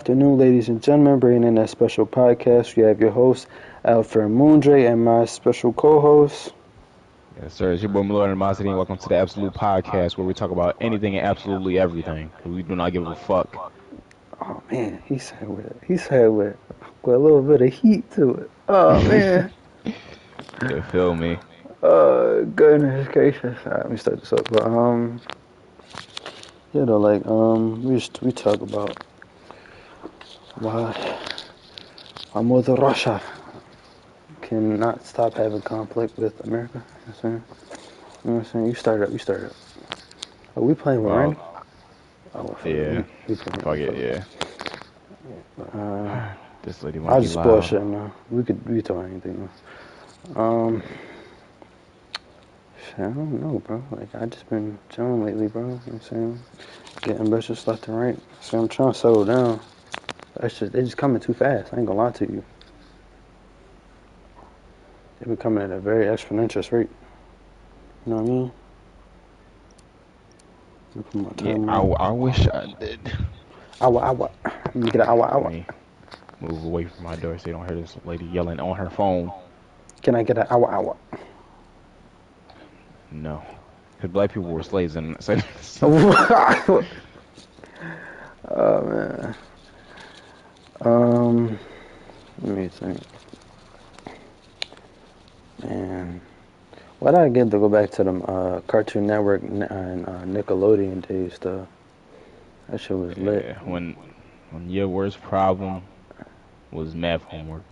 Afternoon, ladies and gentlemen. Bringing in that special podcast. We have your host, Alfred Moondre, and my special co-host. Yes, sir. It's your boy Malone Animosity, and welcome to the Absolute Podcast, where we talk about anything and absolutely everything. We do not give a fuck. Oh man, he said with a little bit of heat to it. Oh man. You feel me? Goodness gracious. All right, let me start this up. But we talk about why Mother Russia cannot stop having conflict with America. You know what I'm saying? You know what I'm saying? You start up. You start up. Are we playing with Randy? Well, Oh, fuck yeah. it. We playing. Fuck it, Fuck yeah. This lady I might was be just loud. bullshitting now. We talk anything. Um, shit, I don't know, bro. Like I just been chilling lately, bro. You know what I'm saying? Getting bitches left and right. So I'm trying to settle down. They just coming too fast. I ain't gonna lie to you. They been coming at a very exponential rate. You know what I mean? Let me put my Yeah, time I, on. I wish I did. Awa. Let me get an Let awa. me move away from my door so you don't hear this lady yelling on her phone. Can I get an awa? No. Because black people were slaves and said, Oh man. Let me think. Man, why did I get to go back to them Cartoon Network and Nickelodeon days stuff? That shit was lit. yeah, when your worst problem was math homework.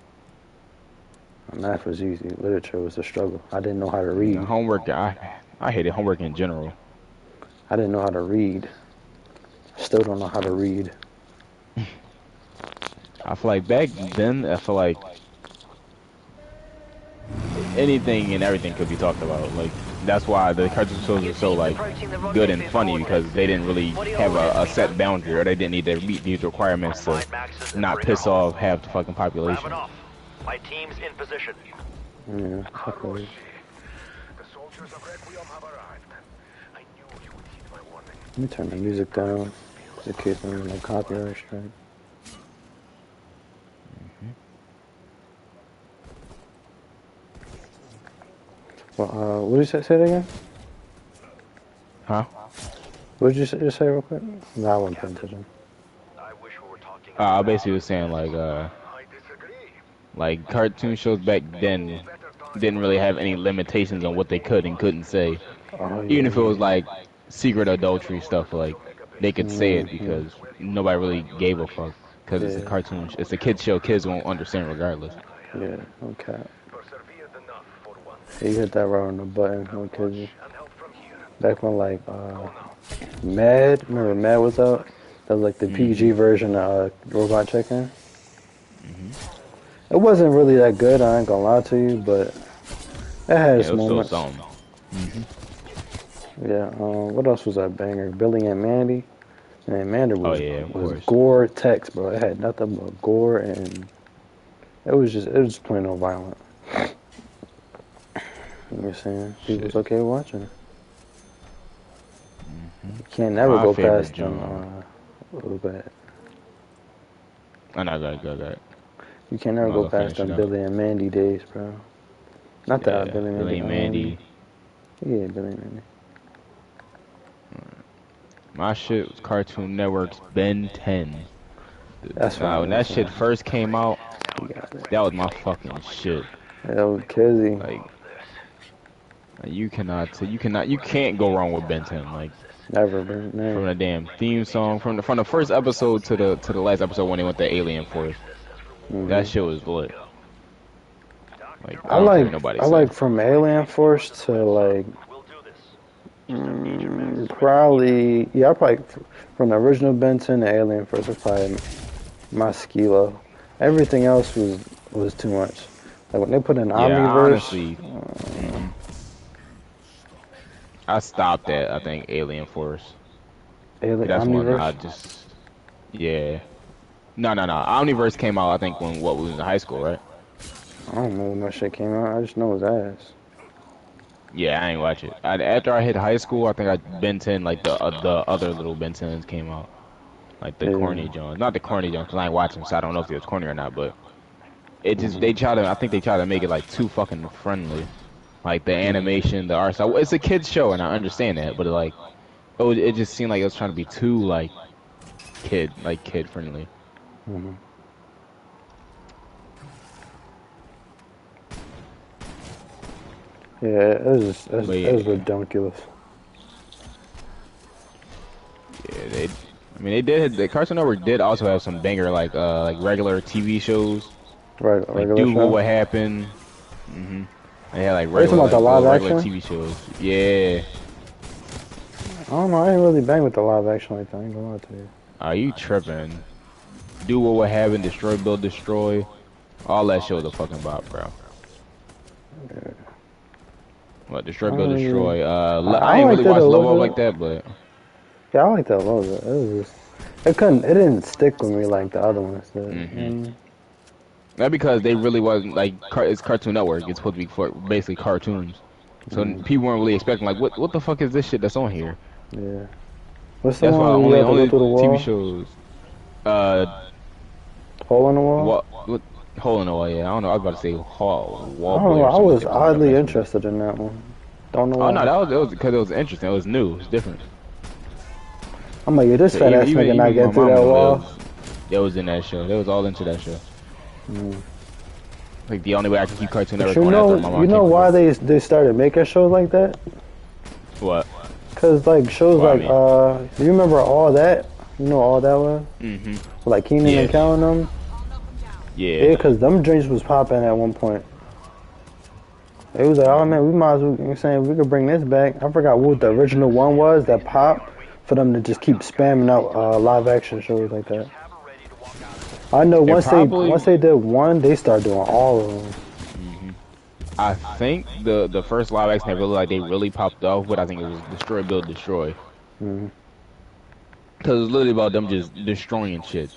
Math was easy. Literature was a struggle. I didn't know how to The read. homework, I hated homework in general. I didn't know how to read. Still don't know how to read. I feel like back then, I feel like anything and everything could be talked about. Like that's why the cartoon shows were so like good and funny because they didn't really have a set boundary or they didn't need to meet these requirements to not piss off half the fucking population. My team's in position. Yeah, I feel you. Let me turn the music down in case I'm in a copyright strike. Well, what did you say that again? Huh? What did you just say real quick? No, I wasn't paying attention. I basically was saying like cartoon shows back then didn't really have any limitations on what they could and couldn't say. Oh Even yeah, if it was yeah. like secret adultery stuff, like they could say it Mm-hmm. because nobody really gave a fuck. Because it's a Yeah, cartoon, it's a kid show. Kids won't understand regardless. yeah. Okay. You hit that right on the button, okay? Back when like Mad, remember Mad was out? That was like the PG Hmm. version of Robot Chicken. Hmm. It wasn't really that good, I ain't gonna lie to you, but it had Yeah, its it was still moments. something. Hmm. Yeah, what else was that banger? Billy and Mandy. And Mandy Oh was yeah, of was course. gore text, bro. It had nothing but gore, and it was plain old violent. You know what I'm saying? People was Shit. okay watching. Hmm. You can't never My go favorite past them. genre. What was that? I'm not gonna go that. You can't I'm never not go gonna past finish it them up. Billy and Mandy days, bro. Not that Yeah, Billy and Mandy. Billy and Mandy. Yeah, Billy and Mandy. My shit was Cartoon Network's Ben 10. That's what Now, when I'm that shit saying. first came out, You got it. that was my fucking shit. Yo, Kizzy. Like, you can't go wrong with Ben 10. Like, Never, bro. from Man. the damn theme song, from the first episode to the last episode when they went to Alien Force, that Hmm. shit was lit. Like, I I don't care like what nobody I say. like from Alien Force to like probably I probably from the original Benson to Alien Force was probably my Skilo. Everything else was too much. Like when they put in Yeah, I Omniverse, honestly, hmm I stopped at I think Alien Force. Alien That's when I Omniverse. just, yeah. No. Omniverse came out, I think, when what we was in high school, right? I don't know when that shit came out. I just know his ass. Yeah, I ain't watch it. After I hit high school, I think I Ben 10, like the other little Ben 10s came out. like the corny Jones. Not the corny Jones, because I ain't watching, so I don't know if it was corny or not. But it just they try to. I think they try to make it like too fucking friendly, like the animation, the art style. It's a kids show, and I understand that, but like, it just seemed like it was trying to be too like kid friendly. Yeah, it was ridiculous. Yeah, they did. The Cartoon Network did also have some banger like regular TV shows. Right, Like regular Do show. What Would Happen. They had like Are you talking about the live regular action? TV shows. Yeah. I don't know. I ain't really bang with the live action like that. I ain't gonna lie to you. Are you tripping? Do What Would Happen, Destroy, Build, Destroy. All that show the fucking bop, bro. Yeah. What, Destroy, Build, Destroy. I I ain't liked really it watched a Love little Up bit. like that, but Yeah, I like that a little bit. It was just, it didn't stick with me like the other ones did. not because they really wasn't like it's Cartoon Network. It's supposed to be for basically cartoons, so people weren't really expecting like what the fuck is this shit that's on here? Yeah. What's the That's why one where you have to go only through the TV wall? shows. Hole in the wall? What Hole in the Wall? Yeah, I don't know. I was about to say Wall I don't Boy know. or I something was different. oddly interested in that one. Don't know Oh why. no, that was because it was interesting. It was new. It was different. I'm like, yeah, this So fat ass nigga not my getting through mom that knew wall. it was in that show. They was all into that show. Like the only way I can keep Cartoon Network But on after my mom you know came why from they started making shows like that? What? Cause like shows Well, I like do you remember All That? You know All That was? Like Keenan and Kel and them. Yeah. Yeah, cause them drinks was popping at one point. It was like, oh man, we might as well. You know what I'm saying, we could bring this back. I forgot what the original one was that popped for them to just keep spamming out live action shows like that. I know once they did one, they started doing all of them. I think the first live action that really they popped off with, I think it was Destroy Build Destroy. Because it's literally about them just destroying shit.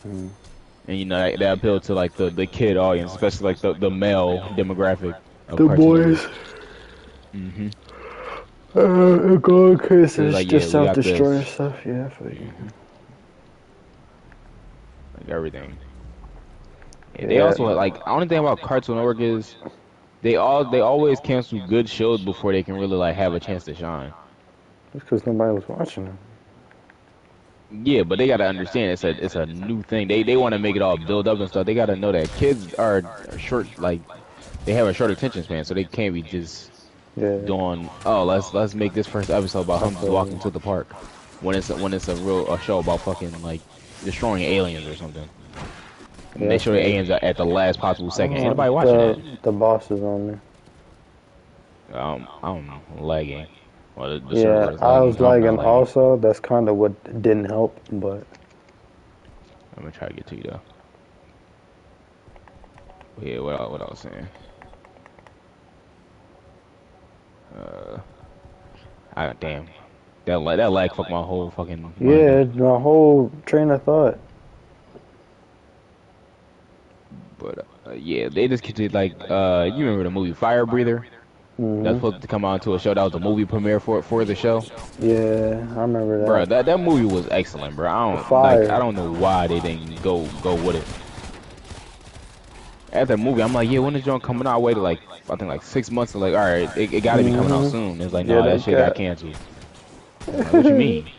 And you know that appealed to like the kid audience, especially like the male demographic of The Cartoon boys. Network. Go Chris It's is like, just yeah, we got self-destroying this. stuff. Yeah, for you. Like everything. Yeah, they also like the only thing about Cartoon Network is they always cancel good shows before they can really like have a chance to shine. It's because nobody was watching them. Yeah, but they gotta understand it's a new thing. They want to make it all build up and stuff. They gotta know that kids are short, like they have a short attention span, so they can't be just doing let's make this first episode about him just walking to the park when it's a show about fucking like destroying aliens or something. And they show the aliens at the last possible second. Ain't nobody watching that. The boss is on there. I'm lagging. Well, the Yeah, server is I was lagging. lagging also. That's kind of what didn't help, but I'm gonna try to get to you though. Yeah, what I was saying. Damn. That lag fucked my whole fucking mind yeah, up. my whole train of thought. But yeah, they just continued like you remember the movie Fire Breather? That's supposed to come on to a show. That was the movie premiere for the show. Yeah, I remember that. Bro, that movie was excellent, bro. I don't know why they didn't go with it. At that movie, I'm like, yeah, when is John coming out? I waited like I think like 6 months. And like, all right, it got to be coming out soon. It's like, no, that shit got canceled. Like, what you mean?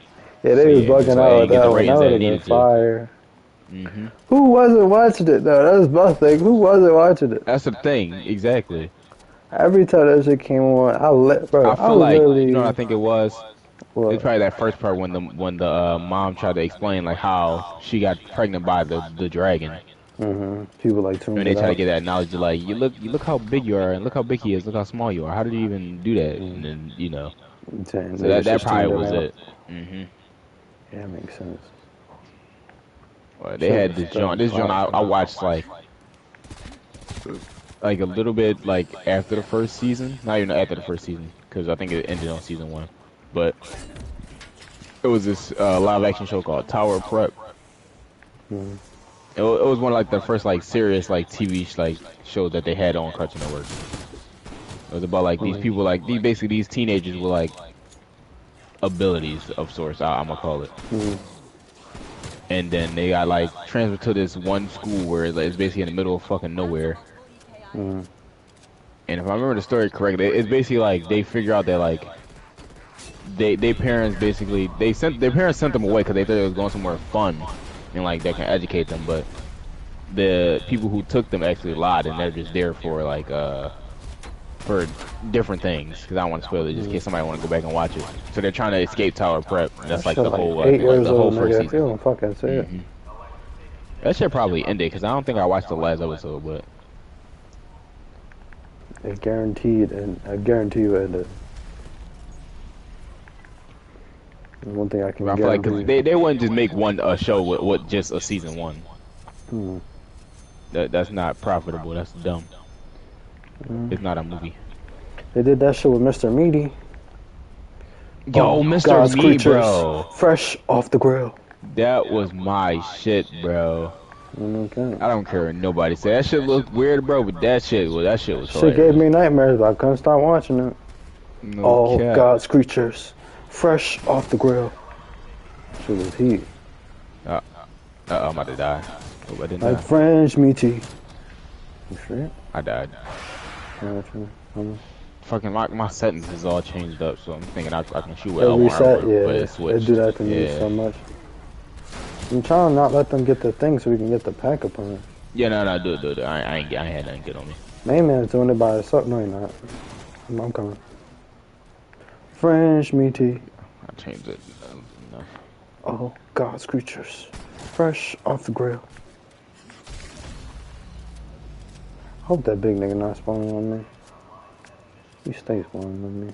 Yeah, they was bugging out with that one. That would have been fire. Who wasn't watching it though? That was my thing. Who wasn't watching it? That's the thing, exactly. Every time that shit came on, I feel like literally, you know what I think it was. What? It's probably that first part when the mom tried to explain like how she got pregnant by the dragon. People like tuned And they it try to out. get that knowledge of like you look how big you are and look how big he is, look how small you are. How did you even do that? And then you know, so that probably was it. Yeah, that makes sense. Well, they had this joint. I watched like a little bit like after the first season. Not even after the first season because I think it ended on season 1. But it was this live action show called Tower Prep. It was one of like the first like serious like TV like shows that they had on Cartoon Network. It was about like these people like these teenagers with like abilities of sorts. I'm gonna call it. and then they got like transferred to this one school where it's basically in the middle of fucking nowhere. Mm. And if I remember the story correctly, it's basically like they figure out that like they parents basically their parents sent them away because they thought they was going somewhere fun and like that can educate them, but the people who took them actually lied and they're just there for like for different things, because I don't want to spoil it just in case somebody want to go back and watch it. So they're trying to escape Tower Prep, and that's like the whole 8 years the whole old, first nigga. season. Feeling fucking sick. That shit probably ended because I don't think I watched the last episode, but It guaranteed, and I guarantee you it ended. One thing I can I feel like guarantee. they wouldn't just make a show with just a season 1. Hmm. That's not profitable. That's dumb. It's not a movie. They did that shit with Mr. Meaty. Yo, Mr. God's Me, creatures, bro. fresh off the grill. That was my shit, bro. Okay. I don't care what nobody say. That shit looked weird, bro, but that shit was Shit hilarious. gave me nightmares, but I couldn't stop watching it. No All cap. God's creatures, fresh off the grill. Shit was heat. I'm about to die. Hope I didn't Like die. French meaty. You sure? I died. Yeah, Fucking my settings is all changed up, so I'm thinking I can shoot with It L1, reset, but yeah. it They switched. do that to me Yeah. so much. I'm trying to not let them get the thing so we can get the pack up on it. Yeah, no, do it. I ain't had nothing good on me. Main man's doing it by himself. No, you're not. I'm coming. French meaty. I changed it enough. All God's creatures, fresh off the grill. Hope that big nigga not spawning on me. He stays spawning on me.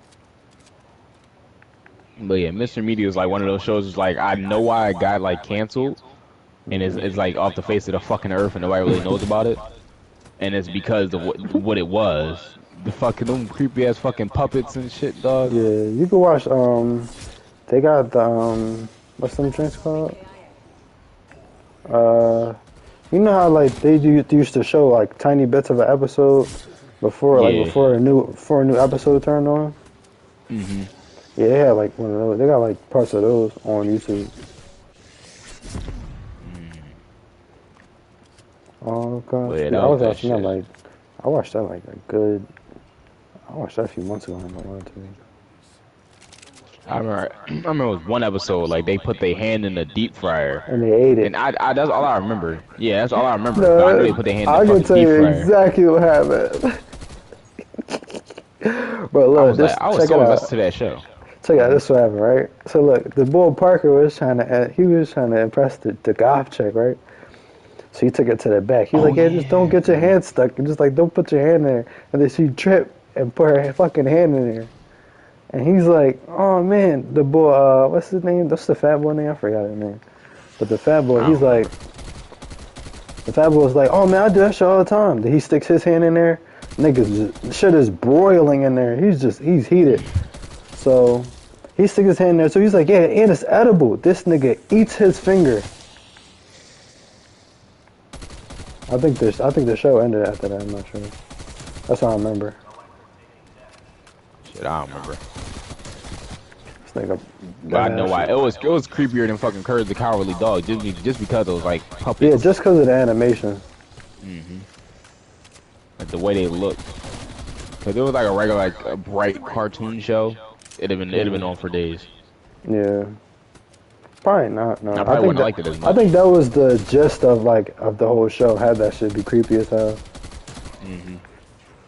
But yeah, Mr. Media is like one of those shows. It's like I know why it got like canceled, and it's like off the face of the fucking earth, and nobody really knows about it. And it's because of what it was. The fucking them creepy ass fucking puppets and shit, dog. Yeah, you can watch. They got the what's them drinks called? You know how like they used to show like tiny bits of an episode before before a new episode turned on. Mhm. Yeah, they had like one of those. They got like parts of those on YouTube. Oh god, Well, yeah, yeah, that I was was that watching that shit. like I watched that like a good. I watched that a few months ago. I ain't gonna lie to you. I remember it was one episode like they put their hand in the deep fryer, And they ate it. and I that's all I remember. Yeah, that's all I remember. But I knew they put their hand in I the can fucking tell deep you fryer. exactly what happened. But I look, was this, like, I was check so it out. invested to that show. Check out this what happened, right? So look, the boy Parker was trying to impress the goth chick, right? So he took it to the back. He was like, yeah, just don't get your hand stuck. And just like, don't put your hand there. And then she tripped and put her fucking hand in there. And he's like, oh man, the boy, what's his name? That's the fat boy name? I forgot his name. But the fat boy, he's like, the fat boy was like, oh man, I do that shit all the time. Then he sticks his hand in there. Niggas, shit is broiling in there. He's heated. So he sticks his hand in there. So he's like, yeah, and it's edible. This nigga eats his finger. I think the show ended after that. I'm not sure. That's what I remember. Shit, I don't remember. This nigga. But I know why. It was creepier than fucking Courage the Cowardly Dog, just because it was like puppets. Yeah, just because of the animation. Like the way they looked. Cause it was like a regular, like a bright cartoon show. It'd have been on for days. Yeah. Probably not. No, I probably wouldn't that, have liked it as much. I think that was the gist of the whole show. Had that shit be creepy as hell.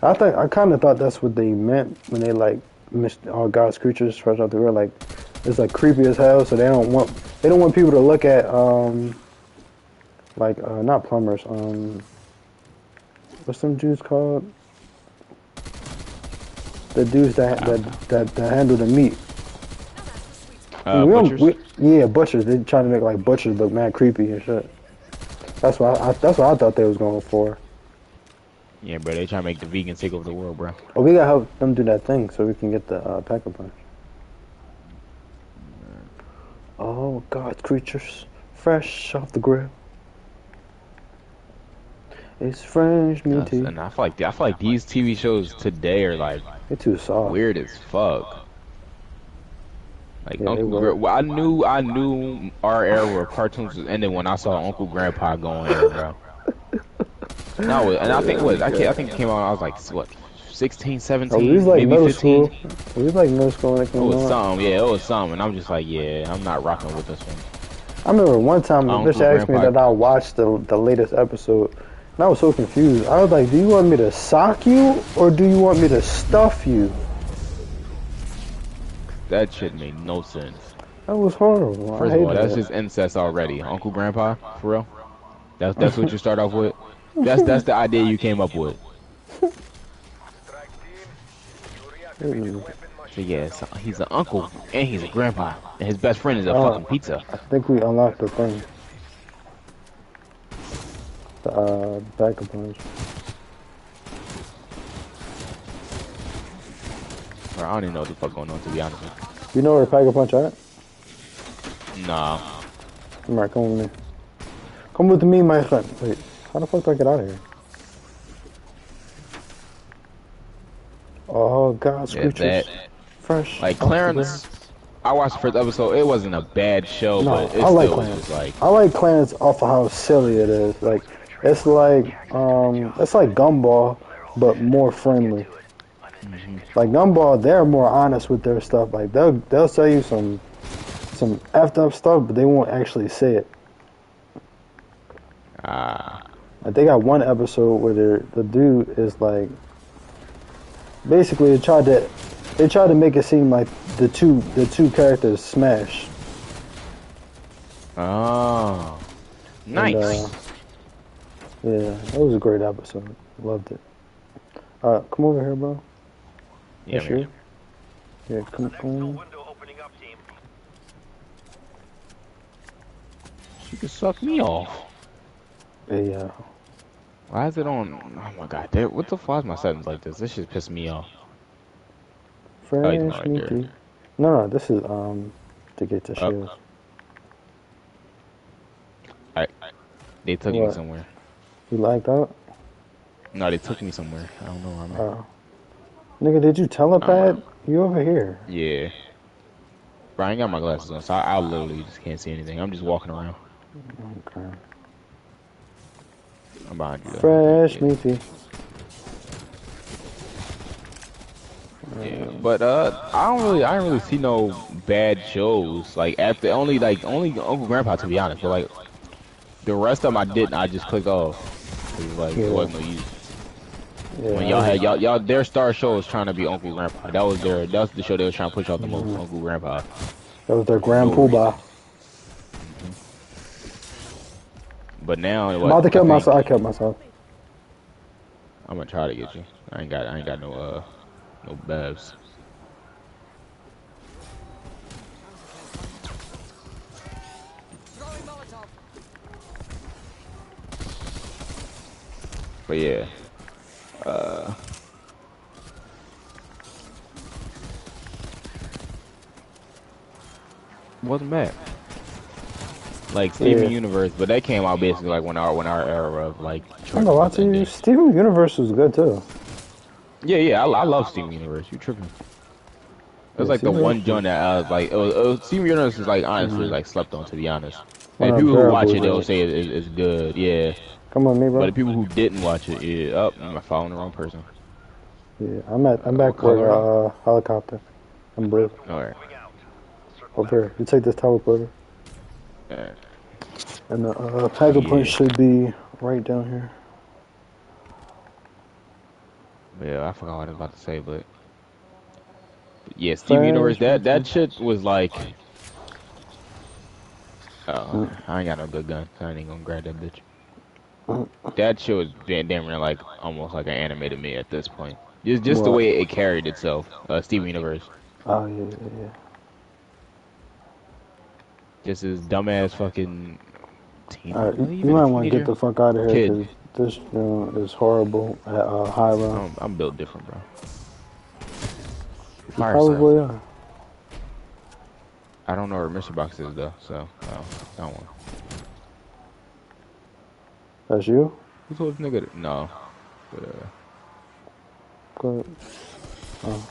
I kind of thought that's what they meant when they like all God's creatures fresh out the real. Like it's like creepy as hell, so they don't want people to look at not plumbers. What's them Jews called? The dudes that handle the meat. Butchers? Butchers. They trying to make like butchers look mad creepy and shit. That's what I thought they was going for. Yeah, bro, they trying to make the vegans take over the world, bro. Well, we gotta help them do that thing so we can get the pack a punch. Oh, God's creatures, fresh off the grill. It's French meaty. And I feel like these TV shows today are like They're too soft. weird as fuck. Like Yeah, they Uncle were. Well, I knew our era of cartoons was ending when I saw Uncle Grandpa go in, bro. No, and I think I think it came out. I was like what, 16, Oh, we was 17, like maybe middle 15. school. We was like middle school when it It came was out. some, yeah, it was some, and I'm just like, yeah, I'm not rocking with this one. I remember one time the bitch Uncle asked me Grandpa, that I watched the latest episode, and I was so confused. I was like, "Do you want me to sock you, or do you want me to stuff you?" that shit made no sense. That was horrible. I First of all, hated that's it. just incest already. Uncle Grandpa, for real. That's what you start off with. That's the idea you came up with. So yeah, so he's an uncle and he's a grandpa, and his best friend is a fucking pizza. I think we unlocked the thing. The back of punch. Bro, I don't even know what the fuck going on, to be honest with You know where the pack of punch at? you. Nah. Come on, come with me. Come with me, my friend. Wait, how the fuck do I get out of here? Oh God, Yeah, screeches. that. Fresh. Like off the Clarence, I watched the first episode. It wasn't a bad show, No, but it I like still was Clarence. just like, I like Clarence off of how silly it is. Like it's like Gumball, but more friendly. Like Gumball, they're more honest with their stuff. Like they'll tell you some effed up stuff, but they won't actually say it. Like they got one episode where the dude is like, basically they tried to make it seem like the two characters smash. oh, nice. And, yeah, that was a great episode. Loved it. Come over here, bro. Yeah, That's man. you? Yeah, come on. She can suck me off. Yeah. Why is it on? Oh my god, there. What the fuck is my settings like this? This shit pissed me off. Oh, he's not Fresh right there. meaty. No, this is to get the Up. shields. Alright. They took me What? somewhere. You lagged out? No, they took me somewhere. I don't know where I'm at. Nigga, did you telepath? You over here. Yeah. Bro, I ain't got my glasses on, so I literally just can't see anything. I'm just walking around. Okay. I'm behind you though. Fresh meaty. Yeah, but I don't really see no bad shows. Like after only Uncle Grandpa, to be honest. But like the rest of them I didn't. I just clicked off. It was like it wasn't no use. Yeah, When y'all had y'all their star show was trying to be Uncle Grandpa. That was the show they were trying to push out the most. Uncle Grandpa. that was their grand poobah. But now I'm about to kill myself. I killed myself. I'm gonna try to get you. I ain't got no bevs. But yeah. Wasn't bad. Like Steven Universe, but that came out basically like when our era of like. I'm gonna lie to you. Steven Universe was good too. Yeah, I love Steven Universe. You tripping? It was like the one joint that I was like, it was Steven Universe is like honestly like slept on, to be honest. And people who watch it, they'll say it's good. Yeah. Come on, me, bro. But the people who didn't watch it, yeah, oh, I'm following the wrong person. Yeah, I'm back for helicopter. I'm blue. Alright. Over here. You take this teleporter. Alright. And the pack of punch should be right down here. Yeah, I forgot what I was about to say, but yeah, Steven Universe, that shit was like, I ain't got no good gun, so I ain't gonna grab that bitch. That shit was damn near like almost like an animated me at this point. Just the way it carried itself, Steven Universe. Oh yeah. Just this dumbass fucking teen. You might want to get the fuck out of here because this is horrible at high run. I'm built different, bro. Probably are. I don't know where Mr. Box is though, so I don't want. That's you? Who told this nigga? No. But, go ahead. Oh,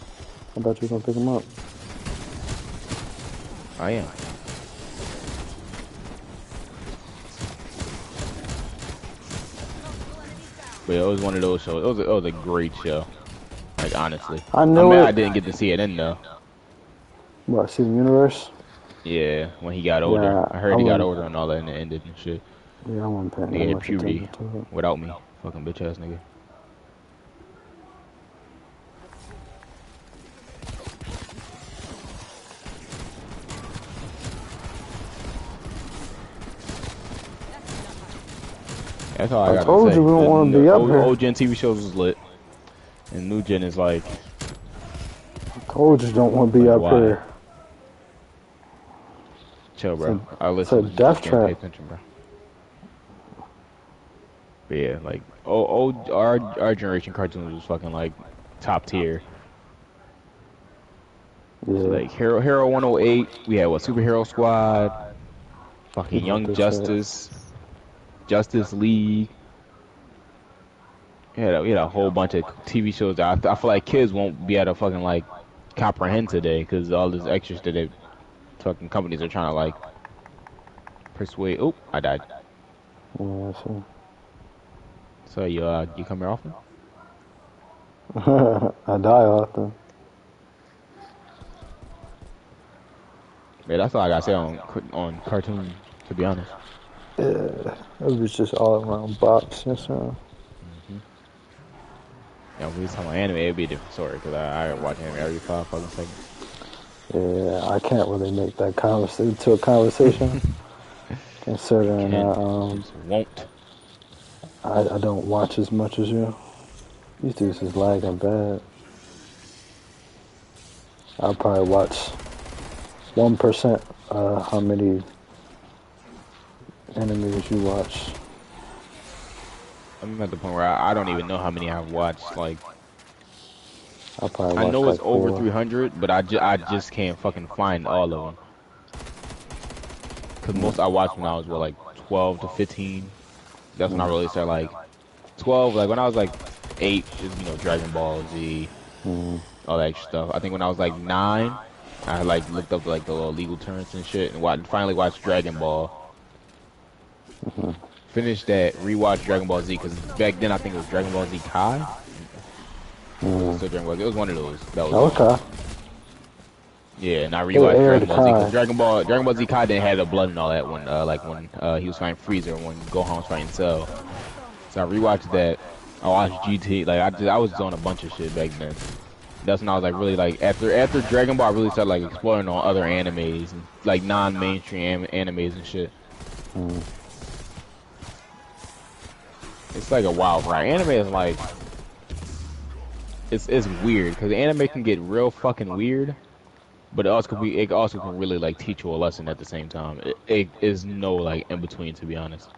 I thought you were gonna pick him up. I am. But yeah, it was one of those shows. It was a great show. Like honestly, I I'm knew mad it. I didn't get to see it in though. What, Steven Universe? Yeah, when he got older. Yeah, I heard he got older and all that and it ended and shit. Yeah, I wasn't paying that Nigga had much puberty attention to it. without me. Fucking bitch ass nigga. That's all I gotta say. told you we don't want to be up here. Old gen TV shows was lit. And new gen is like... I told you don't want to be like, up why? here. Chill, bro. I It's listen. a death Pay trap. attention, bro. But yeah, like our generation cartoons was fucking like top tier. Yeah. So, like Hero 108, we had what Superhero Squad, fucking Young Justice, Justice League. We had a whole bunch of TV shows that I feel like kids won't be able to fucking like comprehend today because all this extra shit that fucking companies are trying to like persuade. Oh, I died. Yeah, I see. So you come here often? I die often. Yeah, that's all I gotta say on cartoon. To be honest. Yeah, it was just all around bops and stuff. Yeah, if we was talking about anime, it'd be a different story because I watch anime every 5 fucking seconds. Yeah, I can't really make that conversation to a conversation. Considering just won't. I don't watch as much as you. These dudes is lagging bad. I'll probably watch 1% how many animes you watch. I'm at the point where I don't even know how many I've watched. Like, I'll probably watch I know like it's over 4. 300, but I just can't fucking find all of them. Cause most I watched when I was what, like 12 to 15. That's when I really started like 12. Like when I was like 8, is Dragon Ball Z, all that stuff. I think when I was like 9, I like looked up like the little legal terms and shit, and finally watched Dragon Ball. Finished that, rewatched Dragon Ball Z, because back then I think it was Dragon Ball Z Kai. Still Dragon Ball Z. It was one of those. That was Okay. Yeah, and I rewatched Dragon Ball Z because Kai. Dragon Ball Z Kai didn't have the blood and all that when he was fighting Freezer, when Gohan was fighting Cell. So I rewatched that. I watched GT. Like I was on a bunch of shit back then. That's when I was like really like after Dragon Ball, I really started like exploring on other animes and like non-mainstream animes and shit. It's like a wild ride. Anime is like it's weird because anime can get real fucking weird, but it also can really like teach you a lesson at the same time. It is no like in between, to be honest.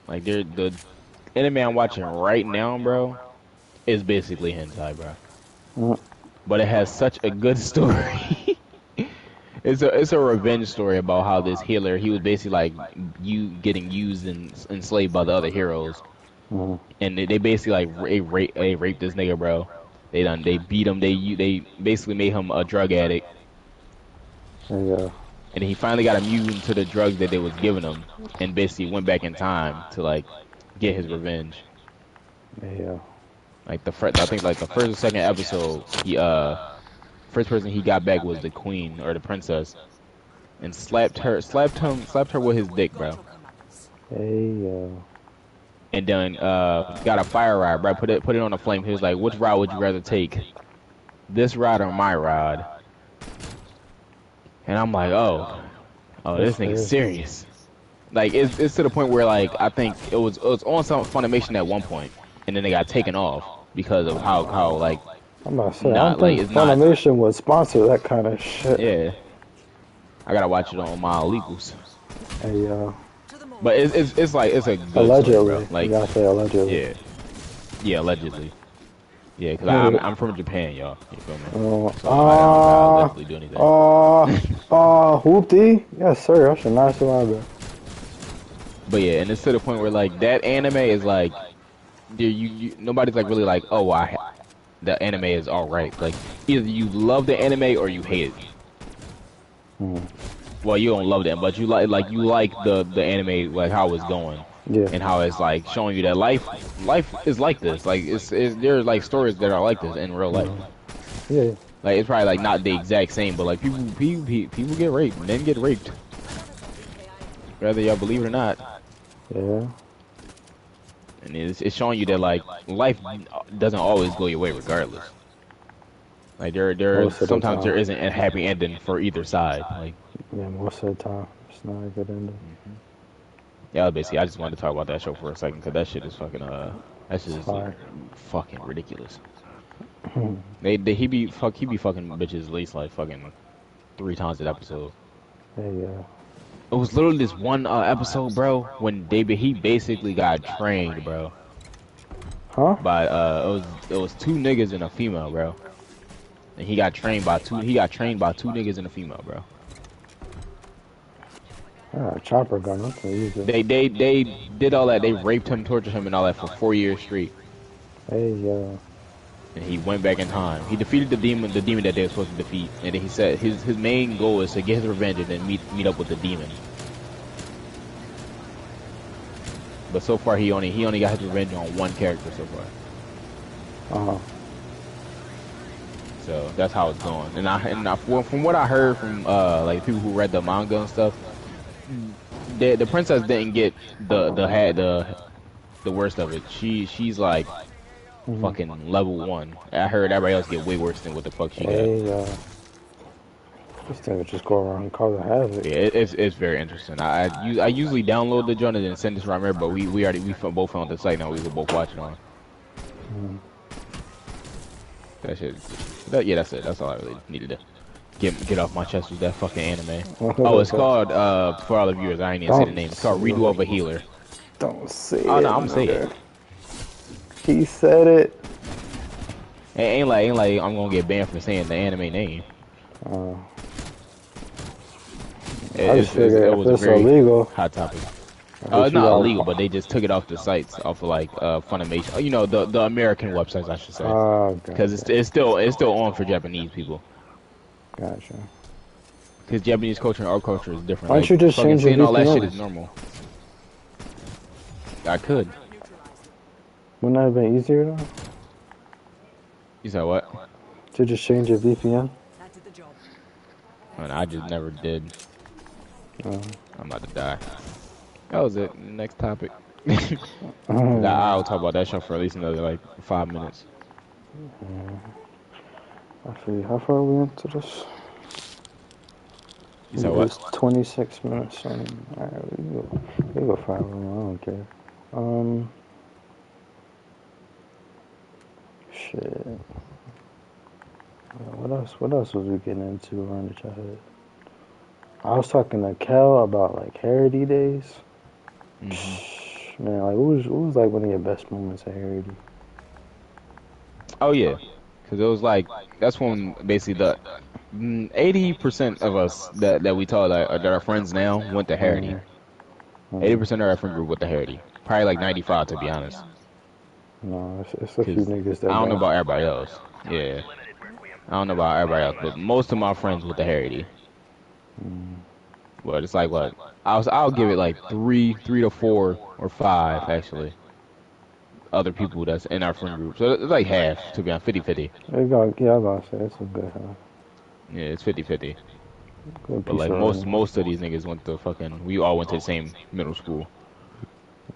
Like the anime I'm watching right now, bro, is basically hentai, bro. But it has such a good story. It's a revenge story about how this healer, he was basically like getting used and enslaved by the other heroes, and they basically like raped this nigga, bro. They beat him. They basically made him a drug addict. Yeah. And he finally got immune to the drugs that they was giving him, and basically went back in time to like get his revenge. Yeah. Like I think like the first or second episode, he first person he got back was the queen or the princess, and slapped her with his dick, bro. Hey. And then got a fire rod, bro. Put it on a flame. He was like, "Which rod would you rather take, this rod or my rod?" And I'm like, "Oh, this nigga's serious." Like it's to the point where like I think it was on some Funimation at one point, and then they got taken off because of how like. I'm about to say, I don't think Funimation would sponsor that kind of shit. Yeah. I gotta watch it on my illegals. Hey, but it's like it's a good allegedly. Story, bro. Like, you gotta say allegedly. Yeah. Yeah, allegedly. Yeah, because I'm from Japan, y'all. You feel me? So I don't allegedly do anything. Whoopty? Yes, sir. I should not survive that. But yeah, and it's to the point where like that anime is like, nobody's like really like, oh, the anime is alright. Like either you love the anime or you hate it. Well, you don't love them, but you like the anime, like how it's going, Yeah. and how it's like showing you that life is like this. Like there's like stories that are like this in real life. Yeah. Like it's probably like not the exact same, but like people get raped and then get raped, whether y'all believe it or not. Yeah. And it's showing you that like life doesn't always go your way regardless. Like there Most of the sometimes there time. isn't a happy ending for either side. Like Yeah, most of the time. It's not a good ending. yeah, basically I just wanted to talk about that show for a second because that shit is fucking that shit It's is hard. fucking ridiculous. He be fucking bitches at least like fucking 3 times an episode. Hey, It was literally this one episode, bro, when he basically got trained, bro. huh? By it was 2 niggas and a female, bro. And he got trained by two niggas and a female, bro. Chopper gun. I can use it. They did all that. They raped him, tortured him, and all that for 4 years straight. Hey, And he went back in time. He defeated the demon that they were supposed to defeat. And then he said his main goal is to get his revenge and then meet up with the demon. But so far he only got his revenge on one character so far. So that's how it's going. From what I heard from like people who read the manga and stuff, the princess didn't get the worst of it. She's like fucking level 1. I heard everybody else get way worse than what the fuck she got. This thing would just go around and cause a havoc. Yeah, it's very interesting. I usually download the joint and then send this right here, but we both found the site now. We could both watch it on. That shit. Yeah, that's it. That's all I really needed to get off my chest with that fucking anime. Oh, it's called for all the viewers. I ain't even say the name. It's called Redo of a Healer. Don't say it. Oh no, I'm saying it. He said it. Ain't like I'm gonna get banned for saying the anime name. I just figured it was if it's a very illegal, hot topic. It's not illegal, but they just took it off the sites, off of like Funimation. You know, the American websites, I should say, because it's still on for Japanese people. Gotcha. Because Japanese culture and our culture is different. Why don't you just change your VPN? All that shit is normal. I could. Wouldn't that have been easier though? You said what? To just change your VPN? I just never did. I'm about to die. That was it. Next topic. I'll talk about that show for at least another like 5 minutes. I feel how far are we into this? You said what? It's 26 minutes. Alright, we go 5 more. I don't care. Shit. What else was we getting into around the childhood? I was talking to Kel about like Harity days. Man, like what was like one of your best moments at Harity? Oh yeah, because it was like that's when basically the 80% of us that we taught that are friends now went to Harity. 80% of our friend group went to Harity. Probably like 95 to be honest. No, it's a few niggas that I don't know about everybody else. Yeah, I don't know about everybody else, but most of my friends went to Harity. But it's like what? I'll give it like 3 to 4 or 5 actually. Other people that's in our friend group, so it's like half to be honest, 50-50. Yeah, I was about to say it's a good half. Yeah, it's 50-50. But like most of these niggas went to fucking. We all went to the same middle school.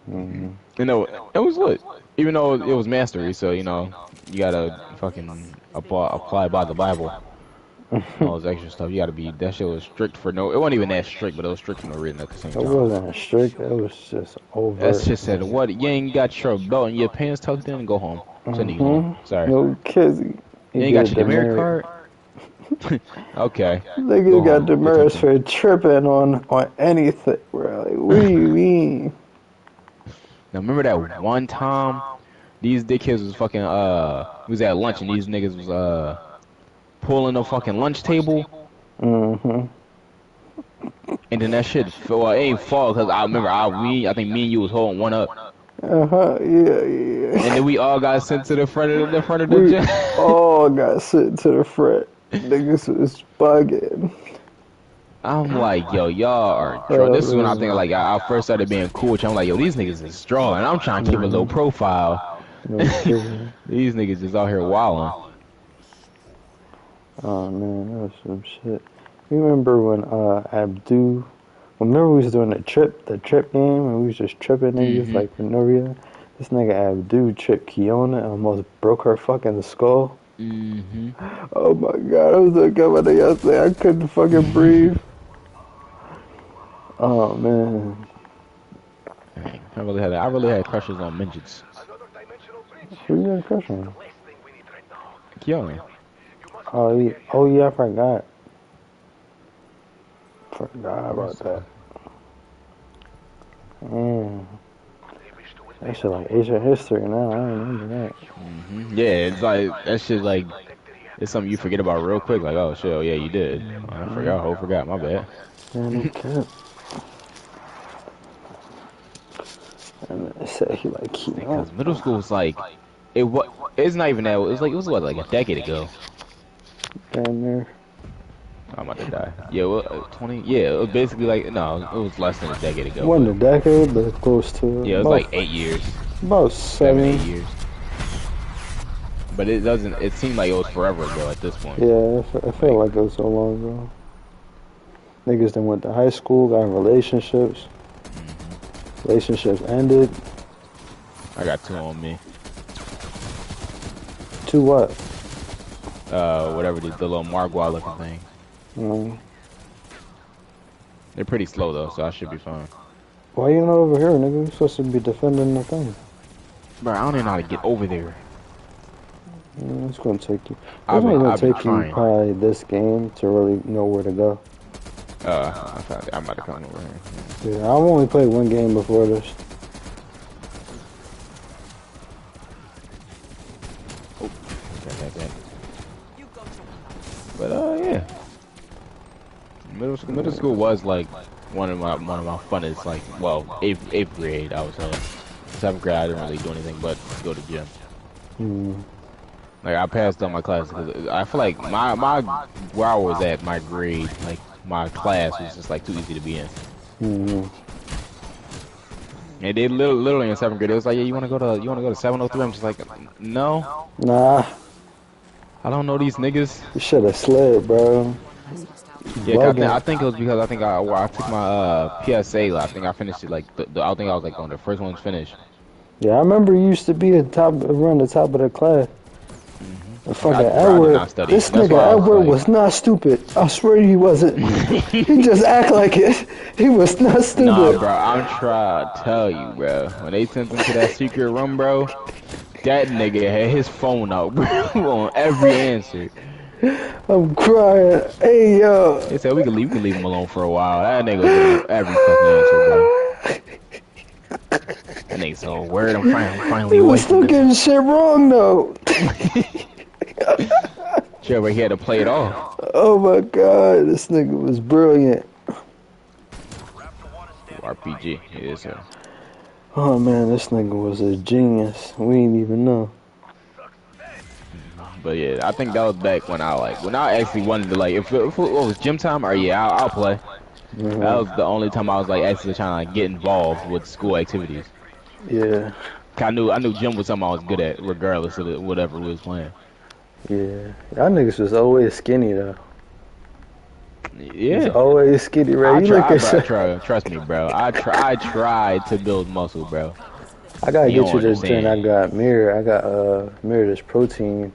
You know, it was lit. Even though it was mastery, so you know, you gotta fucking apply by the Bible. All this extra stuff, you gotta be. That shit was strict for no. It wasn't even that strict, but it was strict for no reason at the same time. It wasn't strict. It was just overt. That shit said, "What? You ain't got your belt and your pants tucked in, and go home." Send you home. Sorry. No kizzy. You ain't got your demerit card. Okay. Niggas got demerits for tripping on anything, bro. Like, what do you mean? Now remember that one time these dickheads was fucking we was at lunch and these niggas was pulling the fucking lunch table. And then that shit fell. It ain't fall because I remember I think me and you was holding one up. Yeah. And then we all got sent to the front of the gym. All got sent to the front. Niggas was bugging. I'm like, yo, y'all are drunk. This is when I think like I first started being cool. Which I'm like, yo, these niggas is strong, and I'm trying to keep a low profile. No kidding. These niggas just out here wilding. Oh man, that was some shit. You remember when Abdu? Remember we was doing the trip game, and we was just tripping niggas like for no reason. This nigga Abdu tripped Kiona and almost broke her fucking skull. Oh my god, I was looking at my nigga yesterday. I couldn't fucking breathe. Oh man. Dang, I really had crushes on midgets. Who you got a crush on? Kiona. Oh yeah, I forgot. Forgot about that. That shit like ancient history now. I don't remember that. Yeah, it's like that shit like it's something you forget about real quick. Like, oh shit, oh yeah, you did. I forgot. My bad. Man, it kept. And they said he like Because middle school was like it's not even that. It was what, like a decade ago. Damn near. I'm about to die. Yeah, well, 20. Yeah, it was basically like no, it was less than a decade ago. Wasn't a decade, but close to it. Yeah, it was like 8 years. About 7, 8 years. But it doesn't. It seemed like it was forever ago at this point. Yeah, I felt like it was so long ago. Niggas then went to high school, got in relationships. Relationships ended. I got 2 on me. 2 what? Whatever the little Margwa looking thing. They're pretty slow though, so I should be fine. Why you not over here, nigga? You're supposed to be defending the thing. Bro, I don't even know how to get over there. It's gonna take you. It's gonna take you probably this game to really know where to go. I'm about to come over here. Yeah, I've only played 1 game before this. Oh, that. But yeah, middle school was like one of my funnest. Like, well, eighth grade I was 7th grade I didn't really do anything but go to gym. Like I passed all my classes because I feel like my where I was at, my grade, like my class was just like too easy to be in. And they literally in 7th grade, it was like, yeah, you wanna go to 703? I'm just like, no. Nah. I don't know these niggas. You should have slid, bro. Yeah, I think it was because I took my PSA. I think I finished it like I think I was like one of the first ones finished. Yeah, I remember you used to be around the top of the class. Fucking Edward, this nigga Edward was not stupid. I swear he wasn't. He just act like it. He was not stupid. Nah, bro, I'm trying to tell you, bro. When they sent him to that secret room, bro, that nigga had his phone out, bro, on every answer. I'm crying. Hey, yo. They said we could leave him alone for a while. That nigga was getting every fucking answer, bro. That nigga so word. I'm finally He was still getting shit wrong though. Sure, but he had to play it off. Oh my god, this nigga was brilliant. RPG, yeah, so. Oh man, this nigga was a genius. We didn't even know. But yeah, I think that was back when I actually wanted to if it was gym time, or yeah, I'll play. That was the only time I was actually trying to get involved with school activities. Yeah. I knew gym was something I was good at, regardless of whatever we was playing. Yeah, y'all niggas was always skinny though. Yeah, was always skinny, right? Trust me, bro. I tried to build muscle, bro. I gotta get you this drink. I got Mirror this protein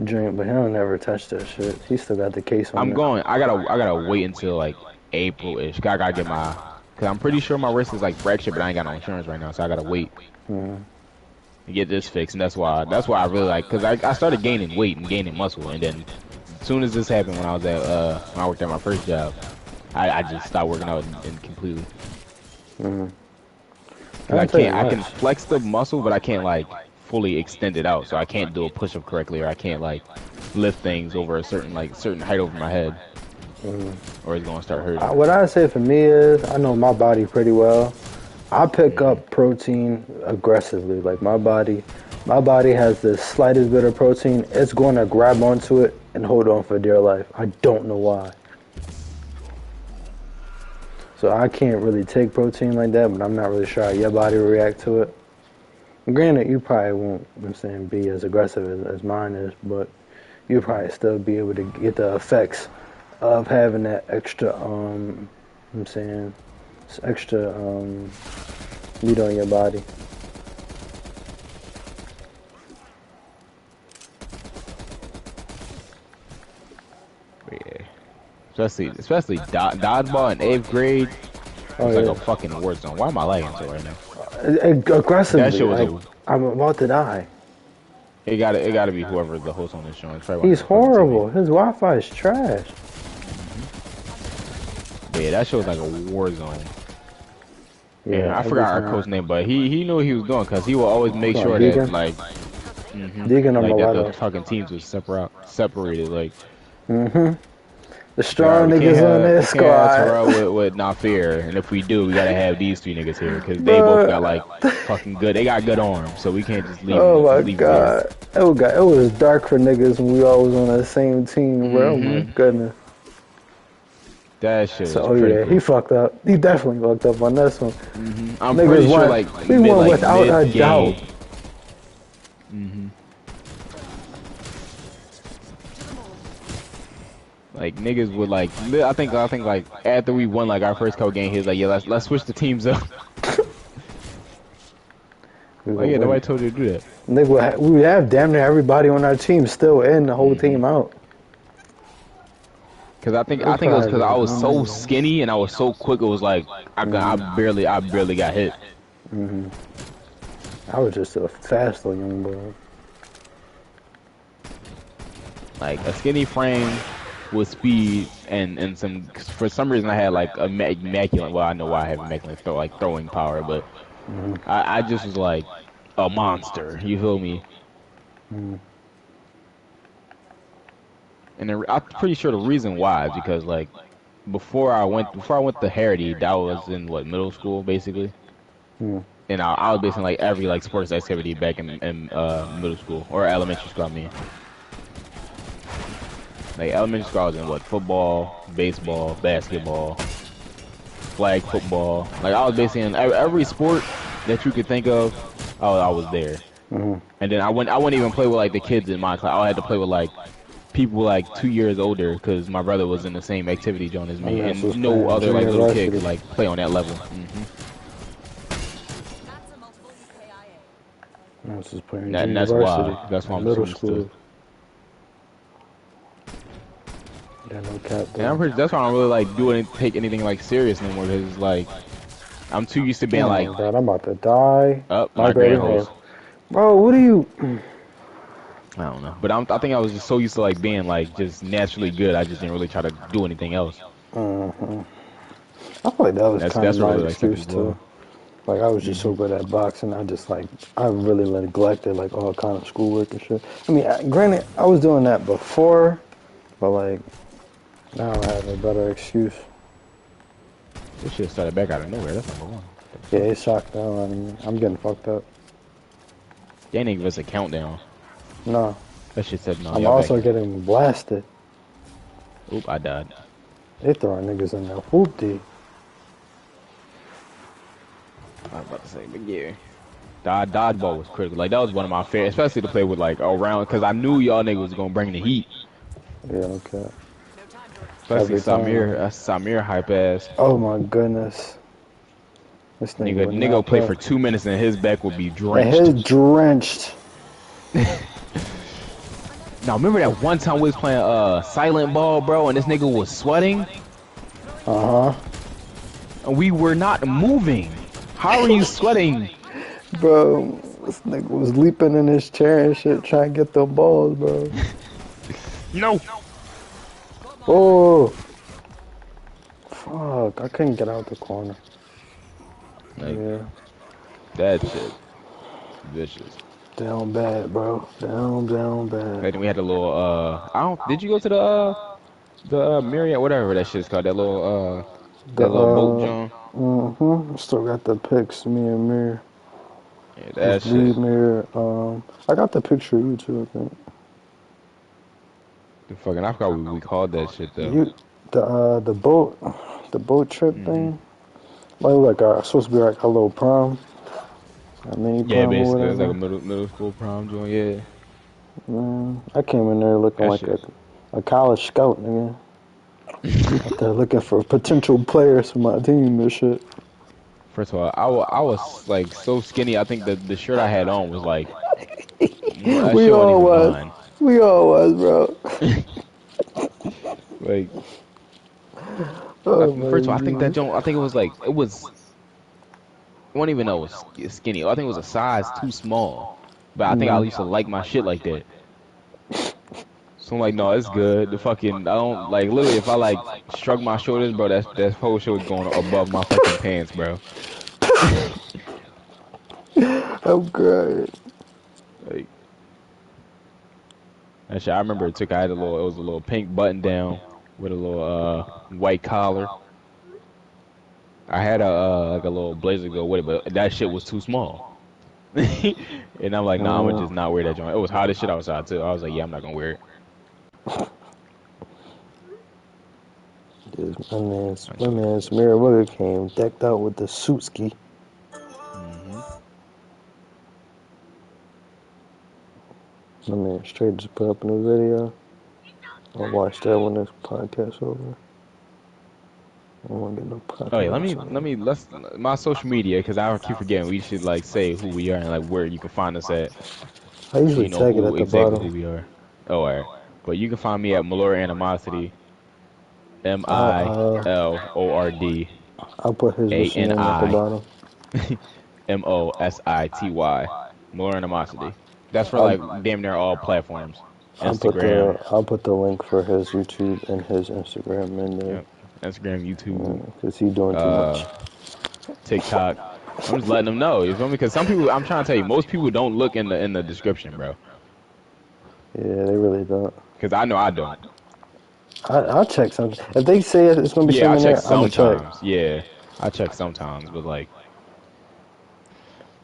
drink, but he don't never touch that shit. He still got the case on. I gotta wait until like April-ish. I gotta get cause I'm pretty sure my wrist is fractured, but I ain't got no insurance right now, so I gotta wait. To get this fixed, and that's why I really cause I started gaining weight and gaining muscle, and then as soon as this happened when I worked at my first job, I just stopped working out and completely. I can flex the muscle, but I can't fully extend it out, so I can't do a push-up correctly, or I can't lift things over a certain height over my head, or it's gonna start hurting. What I say for me is, I know my body pretty well. I pick up protein aggressively. Like my body has the slightest bit of protein, it's going to grab onto it and hold on for dear life. I don't know why. So I can't really take protein like that, but I'm not really sure how your body will react to it. Granted, you probably won't, I'm saying, be as aggressive as mine is, but you'll probably still be able to get the effects of having that extra, I'm saying, extra meat on your body. Yeah. Especially dodgeball in 8th grade. Oh, It's like yeah. a fucking war zone. Why am I lagging so right now? Aggressively, That shit was like, a. I'm about to die. It gotta be whoever the host on this show. It's probably one He's of my fucking horrible. teammates. His Wi-Fi is trash. But yeah, that shit was like a war zone. And Yeah, I every forgot our time. coach name, but he knew what he was doing because he will always make Come on, sure that Deacon. like Deacon or like that the Mulatto. fucking teams was separated. Like The like, all right, strong niggas on we this can't have squad. Terrell with Nafir, and if we do, we gotta have these 3 niggas here because they both got like Bruh. fucking good. They got good arms, so we can't just Oh my leave them here. god. It was dark for niggas when we all was on the same team, bro. Oh my goodness. That shit So was oh yeah, he critical. fucked up. He definitely fucked up on this one. I'm Niggas pretty sure won. like We won without a mid doubt. game. Like niggas would like. I think like after we won like our first couple games, he was like, yeah, let's switch the teams up. Like yeah, nobody told you to do that. Nigga, we would have damn near everybody on our team still in the whole team out. Cause I think it was because I was so skinny and I was so quick. It was like I barely got hit. I was just a fast little young boy. Like a skinny frame with speed and some. For some reason, I had like immaculate. Well, I know why I have immaculate throwing power, but I just was like a monster. You feel me? And I'm pretty sure the reason why is because like before I went to Heritage, that was in what middle school basically, and I was basically like every like sports activity back in middle school or elementary school. I mean, like elementary school I was in what football, baseball, basketball, flag football. Like I was basically in every sport that you could think of. I was there, and then I wouldn't even play with like the kids in my class. I had to play with like people like 2 years older because my brother was in the same activity zone as me, and no other like little kid could like play on that level. I was just playing And that's why I'm middle so used to. school. Yeah, no cap. And that's why I don't really like take anything like serious anymore because like I'm too used to being like, oh my god, I'm about to die. my grand host. Bro, what are you? I don't know, but I think I was just so used to like being like just naturally good. I just didn't really try to do anything else. I feel like that was kind of That's my really like excuse too. Like I was just so good at boxing, I really neglected like all kind of schoolwork and shit. I mean, granted, I was doing that before, but like now I have a better excuse. This shit started back out of nowhere. That's number one. Yeah, it shocked the hell out of me. I'm getting fucked up. They didn't give us a countdown. No. That shit said no. I'm also getting blasted. Oop, I died. They throwing niggas in there. Whoop-dee. I was about to say, but yeah. Dodgeball was critical. Like, that was one of my favorites, especially to play with, like, around, because I knew y'all niggas was going to bring the heat. Yeah, okay. Especially Samir hype ass. Oh my goodness. This Nigga play for 2 minutes and his back would be drenched. And his drenched. Now, remember that one time we was playing Silent Ball, bro, and this nigga was sweating? Uh-huh. And we were not moving. How are you sweating? Bro, this nigga was leaping in his chair and shit trying to get the balls, bro. No. Oh. Fuck, I couldn't get out the corner. Like, yeah. That shit. Vicious. Down bad, bro. Down bad. I think we had a little, did you go to the Marriott, whatever that shit's called, that little boat joint? Mm-hmm. Still got the pics, me and Mir. Yeah, that shit. Mir, I got the picture of you too, I think. I forgot what we called that shit though. The boat trip thing. Like supposed to be like a little prom, a mini Yeah, prom or basically, it's like a whatever. middle school prom joint. Yeah, Man, I came in there looking that like shit. a college scout, nigga. Out there looking for potential players for my team and shit. First of all, I was like so skinny. I think the shirt I had on was like that We shit wasn't all even was. mine. We all was, bro. Like, Oh my first of all, I think that god. joint. I think it was like it was. I don't even know it was skinny. I think it was a size too small. But I think I Mm. used to like my shit like that. So I'm like, no, it's good. The fucking I don't like literally if I like shrug my shoulders, bro, that whole shit was going above my fucking pants, bro. I'm crying. Like that shit, I remember I had it was a little pink button down with a little white collar. I had a like a little blazer go with it, but that shit was too small. And I'm like, nah, I'm gonna Uh, just not wear that joint. It was hot as shit outside too. I was like, yeah, I'm not gonna wear it. my man's Merriweather came decked out with the suit ski. Mm-hmm. My man straight just put up in the video. I'll watch that when this podcast over. I don't want to get no Oh yeah, copyrights on it. let's my social media because I keep forgetting we should like say who we are and like where you can find us at I so usually you know tag it who at the exactly bottom. who we are. Oh, all right. But you can find me at Malora Animosity, I MILORD I'll put his machine name at the ANI bottom. MOSITY. Malora Animosity. That's for I'll like damn near all platforms. I'll put the Instagram, I'll put the link for his YouTube and his Instagram in there. yep. Instagram, YouTube, Cause he doing too uh, much. TikTok. I'm just letting them know. You feel me? Because some people, I'm trying to tell you, most people don't look in the description, bro. Yeah, they really don't. Because I know I don't. I'll check something. If they say it's gonna be Yeah, I something in check there, I'ma check. sometimes. Yeah, I check sometimes, but like,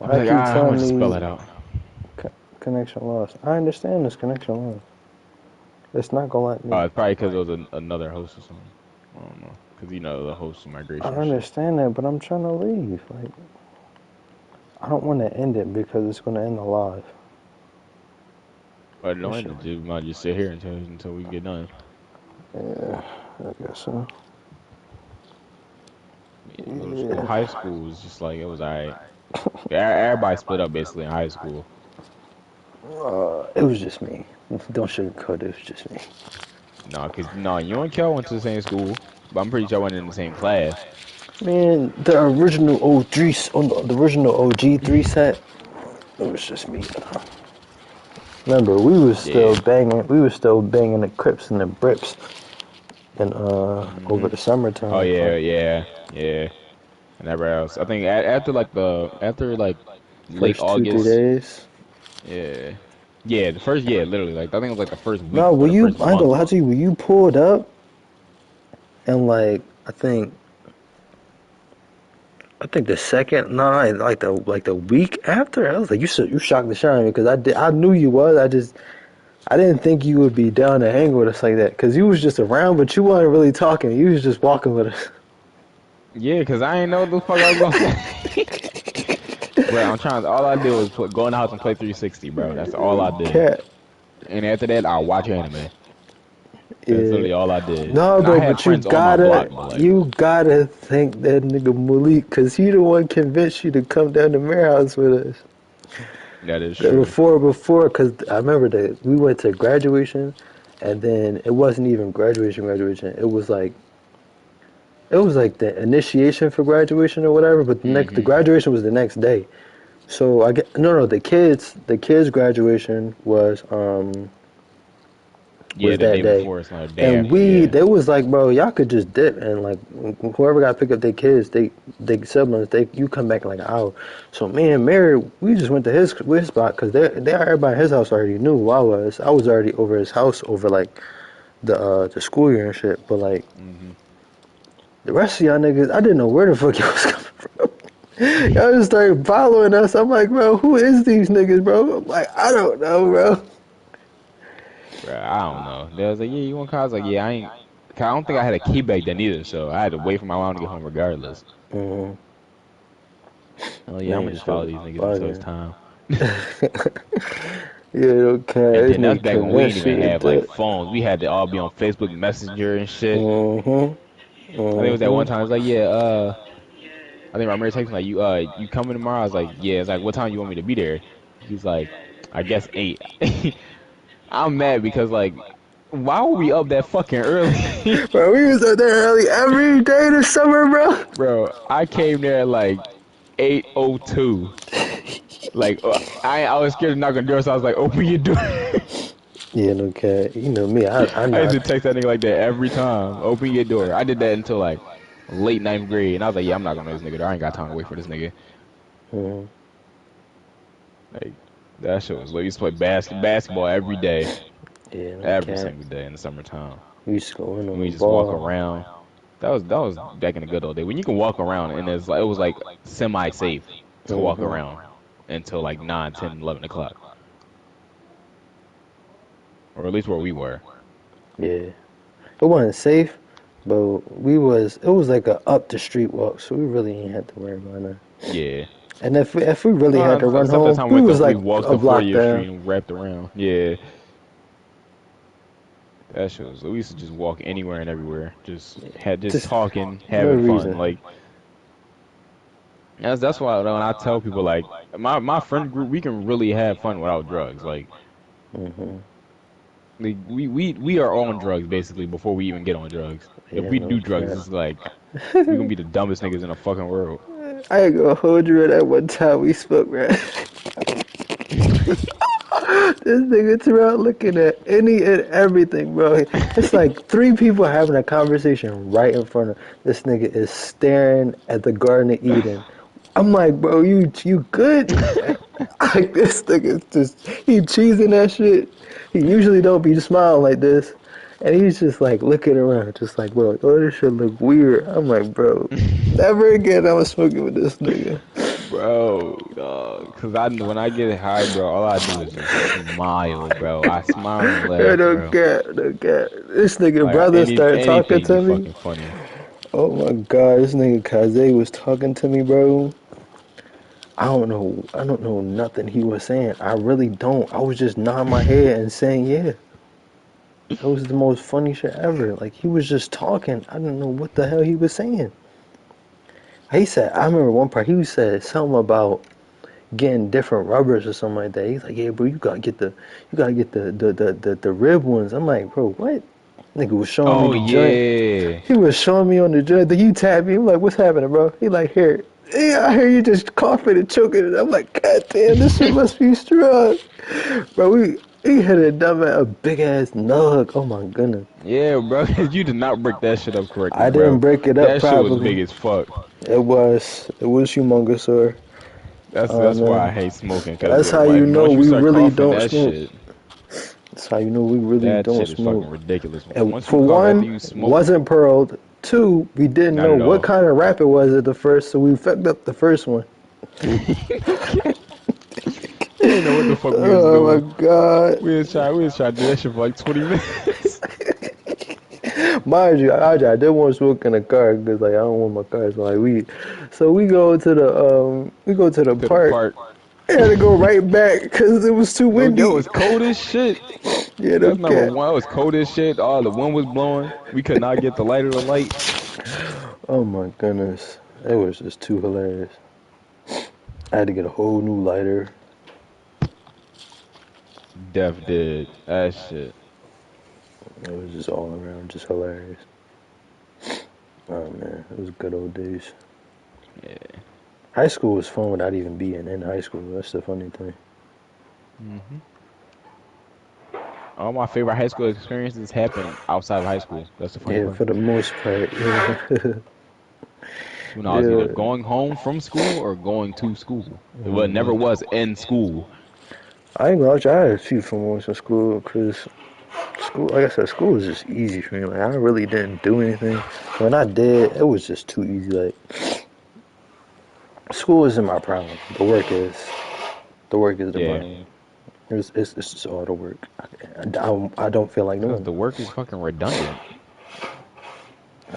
I'm I like, keep I'm gonna telling just spell me it out. connection lost. I understand this connection lost. It's not gonna let me. It's probably because it was another host or something. I don't know. Because you know the host I migration shit. understand that, but I'm trying to leave. Like, I don't want to end it because it's gonna end the live. But no, This I shit. just might just sit here until we get done. Yeah, I guess so. Yeah, middle school, Yeah. high school was just like it was alright. Everybody split up basically in high school. It was just me. Don't sugarcoat it. It was just me. No, cause no, you and Kel went to the same school, but I'm pretty sure I went in the same class. Man, the original O3, oh no, the original OG3 set, it was just me. Remember, we was still Yeah. banging. We was still banging the Crips and the Brips, and over Hmm. the Oh summertime, yeah, like yeah. And everywhere else. I think after like late first 2 3 August. days. Yeah. Yeah, the first literally like I think it was like the first week No, or were the you? first I ain't gonna month. lie to you. Were you pulled up and like I think the second, no, like the week after, I was like, you shocked the shit out of me because I knew you was. I didn't think you would be down to hang with us like that because you was just around, but you weren't really talking. You was just walking with us. Yeah, cause I ain't know what the fuck I was gonna say. Bro, I'm trying. All I did was go in the house and play 360, bro. That's all I did. Cat. And after that, I watch anime. That's Yeah. literally all I did. No, And I bro, had but you friends on my block, gotta, but like you gotta thank that nigga Malik, cause he the one convinced you to come down to Mare House with us. that is true. Before, cause I remember that we went to graduation, and then it wasn't even graduation. It was like the initiation for graduation or whatever. But the Hmm. graduation was the next day. So I get no, the kids graduation Yeah, was the that day day. before, it's not a day And after. Yeah. they was like, bro, y'all could just dip and like whoever got to pick up their kids, they siblings, you come back in like an hour. So me and Mary, we just went to his spot because they everybody in his house already knew who I was. I was already over his house over like the school year and shit. But like Hmm. the rest of y'all niggas, I didn't know where the fuck y'all was coming from. Y'all just started following us. I'm like, bro, who is these niggas, bro? I'm like, I don't know, bro. Bro, I don't know. They was like, yeah, you want cars? Like, yeah, I ain't. 'cause I don't think I had a key back then either, so I had to wait for my mom to get home regardless. Mm-hmm. Oh yeah, I'm gonna just Niggas follow was these niggas until it's bugging. time. Yeah, okay. And This then that's nigga back when cutting we that didn't even shit have like up. phones. We had to all be on Facebook Messenger and shit. Mm-hmm. I think it was that one Mm-hmm. time. It's like, yeah, I think Ramir texted me like, you coming tomorrow? I was like, yeah. It's like, what time you want me to be there? He's like, I guess 8. I'm mad because like, why were we up that fucking early? Bro, we was up there early every day this summer, bro. Bro, I came there at like 8:02. Like, I was scared to knock on the door, so I was like, open your door. Yeah, no cat. You know me, I I used to knocked. text that nigga like that every time. Open your door. I did that until like late ninth grade, and I was like, yeah, I'm not gonna know this nigga door. I ain't got time to wait for this nigga. Mm-hmm. Like, that shit was. We used to play basketball every day, Yeah, no every cat. single day in the summertime. We used to go in on We the just walk ball. around. That was back in the good old day when you can walk around and it was like semi safe to walk Mm-hmm. around until like 9, 10, 11 o'clock, or at least where we were. Yeah. It wasn't safe, but it was like a up the street walk, so we really ain't had to worry about it. Yeah. And if we really had to run Except that home, time we was we like walked a the block 40th down. Street and wrapped around. Yeah. That shit was. We used to just walk anywhere and everywhere. Just Just talking, no having fun. reason. Like that's why when I tell people like my friend group, we can really have fun without drugs. Hmm. We are on drugs basically before we even get on drugs. If Yeah, we no do drugs, cap. it's like we gonna be the dumbest niggas in the fucking world. I ain't gonna hold you at that one time we spoke, right? This nigga Terrell looking at any and everything, bro. It's like three people having a conversation right in front of this nigga is staring at the Garden of Eden. I'm like, bro, you good? Like this nigga just he cheesing that shit. He usually don't be smiling like this. And he's just like looking around, just like, bro, oh, this shit look weird. I'm like, bro, never again I'm smoking with this nigga. Bro, dog. Cause when I get high, bro, all I do is just smile, bro. I smile and I laugh, don't bro. care, don't care. This nigga Like brother started talking anything be to me. fucking funny. Oh my god, this nigga Kaze was talking to me, bro. I don't know nothing he was saying. I really don't. I was just nodding my head and saying, yeah. That was the most funny shit ever. Like he was just talking. I didn't know what the hell he was saying. He said, I remember one part. He said something about getting different rubbers or something like that. He's like, yeah, bro, you gotta get the rib ones. I'm like, bro, what? Nigga was showing me Oh the joint. yeah. He was showing me on the joint. Then he tapped me. I'm like, what's happening, bro? He like, here. Yeah, I hear you just coughing and choking. And I'm like, God damn, this shit must be strong. Bro, he hit a dumb a big ass nug. Oh my goodness. Yeah, bro. You did not break that shit up correctly, I didn't bro. break it up That shit was big properly. as fuck. It was humongous, sir. That's why I Man. hate smoking. Cause That's how you know once you we start really coughing, don't smoke. That's how you know we really that don't shit is fucking smoke. ridiculous. And Once you for cough after one, you smoke, wasn't pearled. Two, we didn't not know at what all. kind of rap it was at the first, so we fucked up the first one. You didn't know what the fuck we was Oh doing. my god. We was trying to do that shit for like 20 minutes. I did want to smoke in a car because like I don't want my car so like we go to the To the park. park. I had to go right back because it was too No, yo, windy. it's cold as shit. Yeah, no That's number cat. one. It was cold as shit. All the wind was blowing. We could not get the light of the light. Oh my goodness, it was just too hilarious. I had to get a whole new lighter. Def did that shit. It was just all around just hilarious. Oh man, it was good old days. Yeah. High school was fun without even being in high school. That's the funny thing. Hmm. All my favorite high school experiences happened outside of high school. That's the funny Yeah, part. for the most part. Yeah. When I was either Yeah. going home from school or going to school. It never Mhm. was in school. I ain't gonna lie, I had a few fun moments in school because school, like I said, school was just easy for me. Like I really didn't do anything. When I did, it was just too easy. Like school isn't my problem. The work is the Yeah. problem. It's just all the work. I don't feel like Because doing the work is fucking redundant.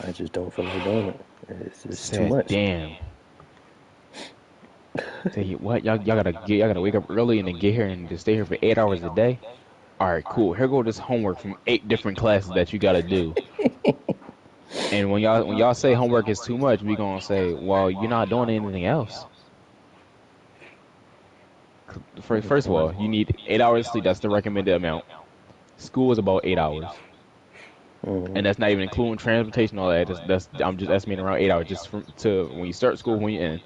I just don't feel like doing it. It's just too Said, much. damn. Tell you what, y'all gotta wake up early and then get here and just stay here for 8 hours a day. All right, cool. Here go this homework from 8 different classes that you gotta do. And when y'all say homework is too much, we gonna say, well, you're not doing anything else. First of all, you need 8 hours of sleep. That's the recommended amount. School is about 8 hours, and that's not even including transportation. All that. That's I'm just estimating around 8 hours just from to when you start school when you end.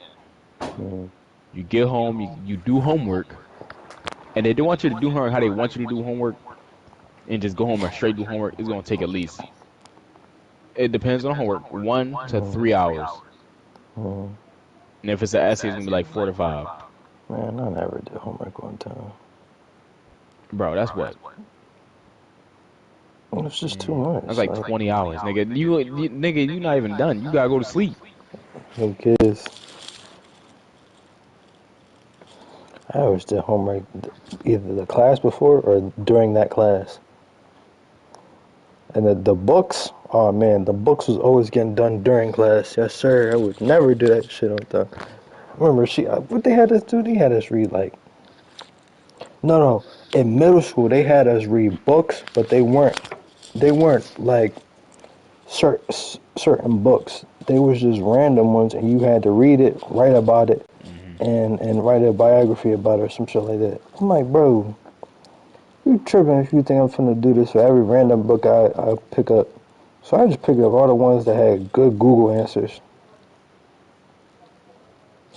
You get home, you do homework, and they don't want you to do homework how they want you to do homework, and just go home and straight do homework. It's gonna take at least. It depends on homework, 1 to 3 hours, and if it's an essay, it's gonna be like 4 to 5. Man, I never did homework on time. Bro, that's what. It's just too much. That's like 20 hours, nigga. Nigga, you not even done. You gotta go to sleep. Who cares? I always did homework either the class before or during that class. And the books, oh man, the books was always getting done during class. Yes, sir. I would never do that shit on time. Remember, what they had us do? They had us read like, no. In middle school, they had us read books, but they weren't like certain books. They was just random ones, and you had to read it, write about it, and write a biography about it or some shit like that. I'm like, bro, you tripping if you think I'm finna do this for every random book I pick up. So I just picked up all the ones that had good Google answers.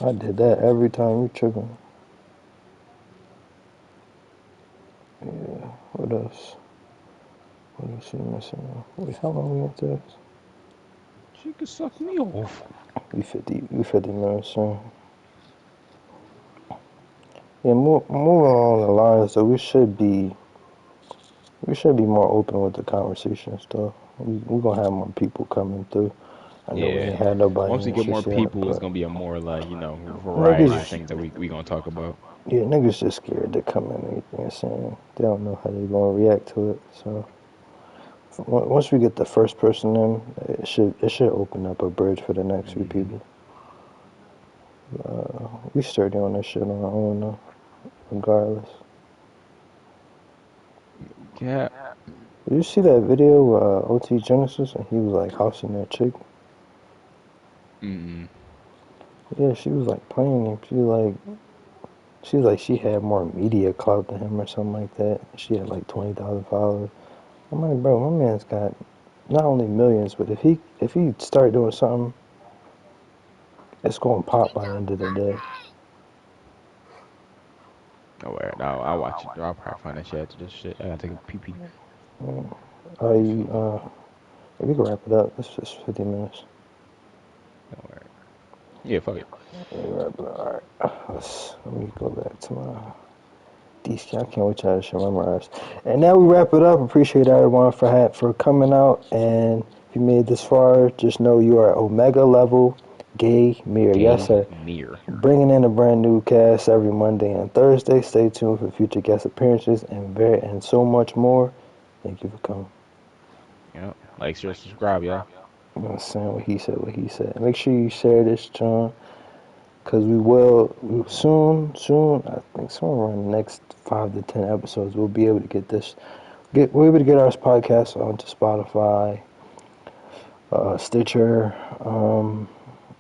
I did that every time. You tripping. Yeah, what else? What else you missing? Wait, how long we into this? She could suck me off. We 50 minutes soon. Yeah, moving along the lines though, we should be more open with the conversation stuff. We're gonna have more people coming through. I know we Yeah. ain't had nobody Once we in get more shit yet, people, it's but gonna be a more like, variety of niggas, things that we gonna talk about. yeah, niggas just scared to come in and everything saying they don't know how they gonna react to it. So once we get the first person in, it should open up a bridge for the next few people. We sturdy on this shit on our own though, regardless. Yeah. Did you see that video OT Genesis and he was like housing that chick? Mm. Yeah, she was like playing him. She was like she had more media clout than him or something like that. She had like 20,000 followers. I'm like, bro, my man's got not only millions, but if he start doing something, it's going to pop by the end of the day. Oh, wait, I'll watch it. I'll probably find that shit after this shit. I gotta take a pee pee. We can wrap it up. It's just 50 minutes. All right. Yeah, fuck it. Wrap it up. All right. Let me go back to my DC. I can't wait to have this shit memorized. And now we wrap it up. Appreciate everyone for coming out. And if you made this far, just know you are Omega level gay mirror. Yes, sir. Mirror. Bringing in a brand new cast every Monday and Thursday. Stay tuned for future guest appearances and so much more. Thank you for coming. Yeah. Like, share, subscribe, y'all. I'm not saying what he said. Make sure you share this, John. Because we soon, I think somewhere around the next 5 to 10 episodes, we'll be able to we're able to get our podcast onto Spotify, Stitcher,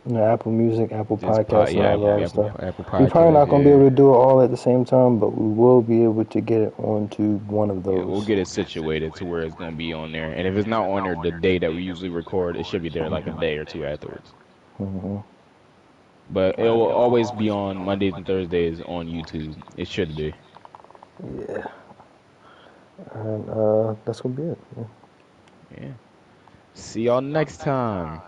Apple Music, Apple Podcasts, and all that other stuff. Apple We're probably not going to be able yeah. to do it all at the same time, but we will be able to get it onto one of those. Yeah, we'll get it situated to where it's gonna be on there. And if it's not on there the day that we usually record, it should be there like a day or two afterwards. But it will always be on Mondays and Thursdays on YouTube. It should be. Yeah. And that's going to be it. Yeah. See y'all next time.